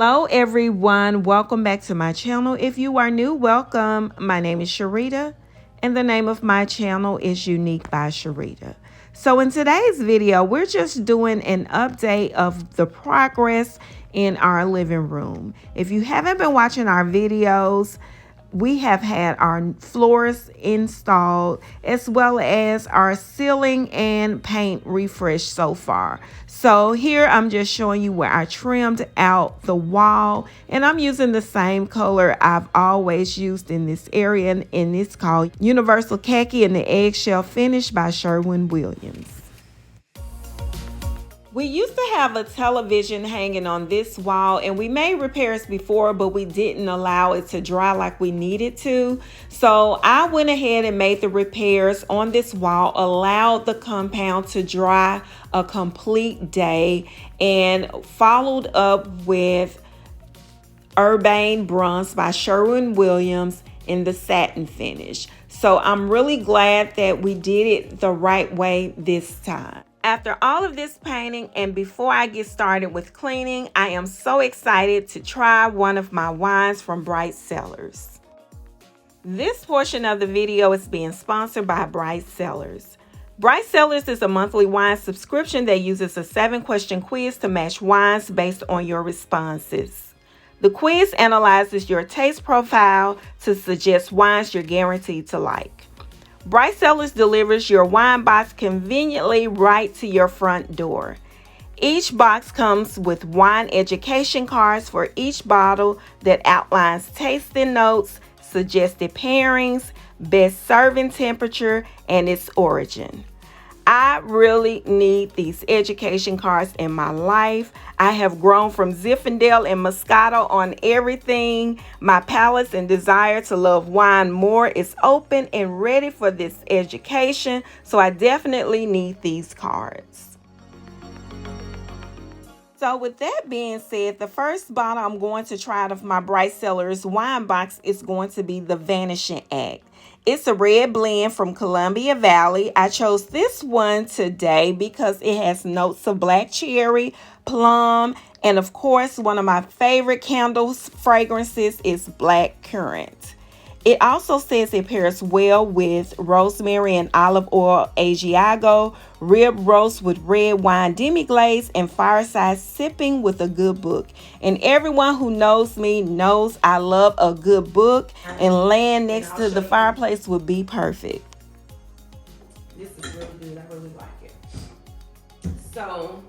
Hello everyone, welcome back to my channel. If you are new, welcome. My name is Sherita and the name of my channel is Unique by Sherita. So in today's video, we're just doing an update of the progress in our living room. If you haven't been watching our videos, we have had our floors installed as well as our ceiling and paint refreshed so far. So here I'm just showing you where I trimmed out the wall, and I'm using the same color I've always used in this area, and it's called Universal Khaki in the Eggshell Finish by Sherwin-Williams. We used to have a television hanging on this wall, and we made repairs before, but we didn't allow it to dry like we needed to. So I went ahead and made the repairs on this wall, allowed the compound to dry a complete day, and followed up with Urbane Bronze by Sherwin-Williams in the satin finish. So I'm really glad that we did it the right way this time. After all of this painting and before I get started with cleaning, I am so excited to try one of my wines from Bright Cellars. This portion of the video is being sponsored by Bright Cellars. Bright Cellars is a monthly wine subscription that uses a 7-question quiz to match wines based on your responses. The quiz analyzes your taste profile to suggest wines you're guaranteed to like. Bright Cellars delivers your wine box conveniently right to your front door. Each box comes with wine education cards for each bottle that outlines tasting notes, suggested pairings, best serving temperature, and its origin. I really need these education cards in my life. I have grown from Zinfandel and Moscato on everything. My palates and desire to love wine more is open and ready for this education, so I definitely need these cards. So with that being said, the first bottle I'm going to try out of my Bright Cellars wine box is going to be the Vanishing Act. It's a red blend from Columbia Valley. I chose this one today because it has notes of black cherry, plum, and of course, one of my favorite candles fragrances is black currant. It also says it pairs well with rosemary and olive oil Asiago, rib roast with red wine demi-glaze, and fireside sipping with a good book. And everyone who knows me knows I love a good book, and laying next to the fireplace would be perfect. This is really good. I really like it. So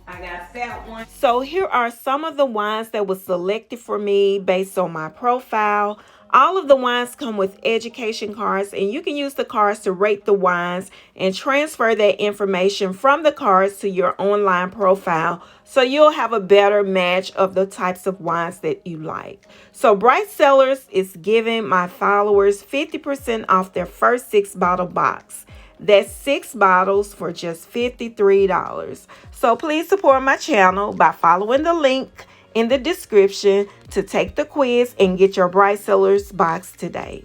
I got that one. So here are some of the wines that were selected for me based on my profile. All of the wines come with education cards, and you can use the cards to rate the wines and transfer that information from the cards to your online profile, so you'll have a better match of the types of wines that you like. So Bright Cellars is giving my followers 50% off their first 6-bottle box. That's 6 bottles for just $53. So please support my channel by following the link in the description to take the quiz and get your Bright Cellars box today.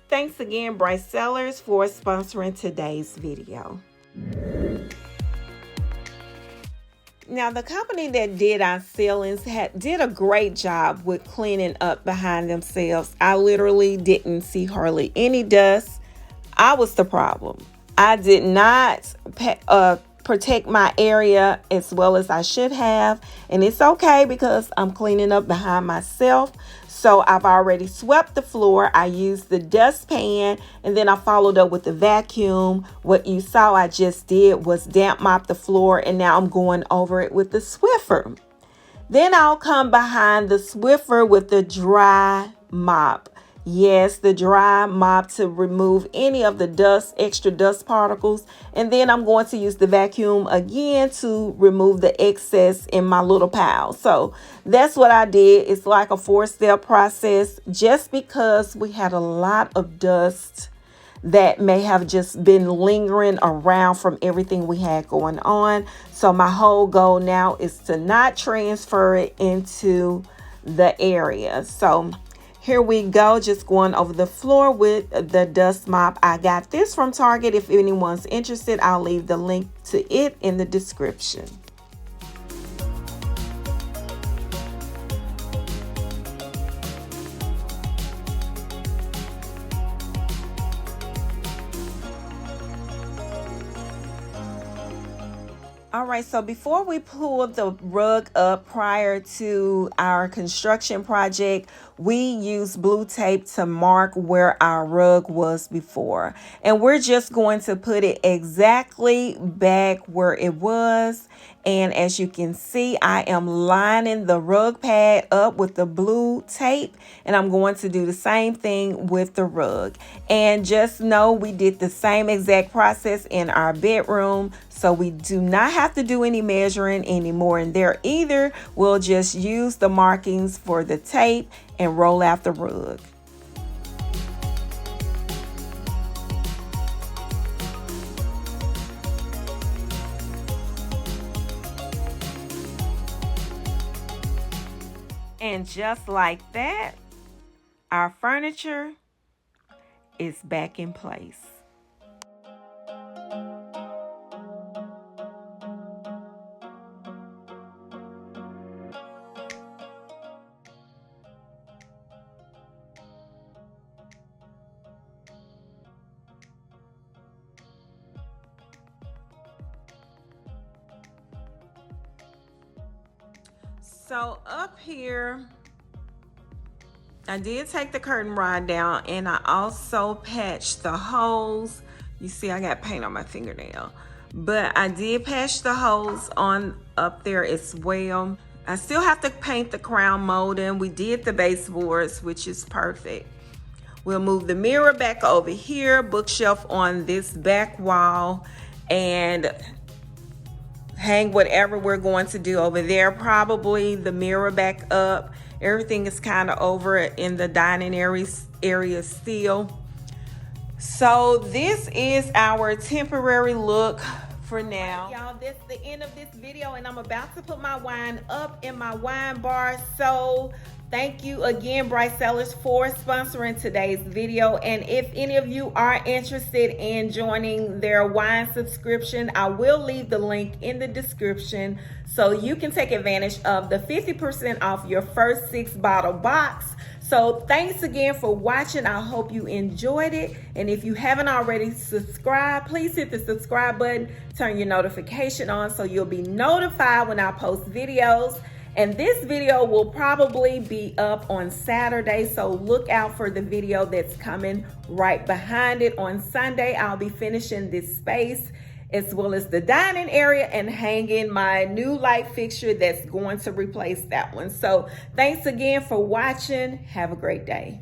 Thanks again, Bright Cellars, for sponsoring today's video. Now, the company that did our ceilings did a great job with cleaning up behind themselves. I literally didn't see hardly any dust. I was the problem. I did not protect my area as well as I should have, and it's okay because I'm cleaning up behind myself. So I've already swept the floor. I used the dustpan, and then I followed up with the vacuum. What you saw I just did was damp mop the floor, and now I'm going over it with the Swiffer. Then I'll come behind the Swiffer with the dry mop. Yes, the dry mop to remove any of the dust, extra dust particles. And then I'm going to use the vacuum again to remove the excess in my little pile. So that's what I did. It's like a 4-step process, just because we had a lot of dust that may have just been lingering around from everything we had going on. So my whole goal now is to not transfer it into the area. So here we go, just going over the floor with the dust mop. I got this from Target. If anyone's interested, I'll leave the link to it in the description. All right, so before we pull the rug up prior to our construction project, we used blue tape to mark where our rug was before. And we're just going to put it exactly back where it was. And as you can see, I am lining the rug pad up with the blue tape, and I'm going to do the same thing with the rug. And just know we did the same exact process in our bedroom, so we do not have to do any measuring anymore in there either. We'll just use the markings for the tape and roll out the rug. And just like that, our furniture is back in place. So up here, I did take the curtain rod down, and I also patched the holes. You see, I got paint on my fingernail, but I did patch the holes on up there as well. I still have to paint the crown molding. We did the baseboards, which is perfect. We'll move the mirror back over here, bookshelf on this back wall, and hang whatever we're going to do over there. Probably the mirror back up. Everything is kind of over in the dining area still. So this is our temporary look for now. Y'all, that's the end of this video, and I'm about to put my wine up in my wine bar. So thank you again, Bright Cellars, for sponsoring today's video. And if any of you are interested in joining their wine subscription, I will leave the link in the description so you can take advantage of the 50% off your first 6-bottle box. So thanks again for watching. I hope you enjoyed it. And if you haven't already subscribed, please hit the subscribe button, turn your notification on so you'll be notified when I post videos. And this video will probably be up on Saturday, so look out for the video that's coming right behind it. On Sunday, I'll be finishing this space as well as the dining area and hanging my new light fixture that's going to replace that one. So thanks again for watching. Have a great day.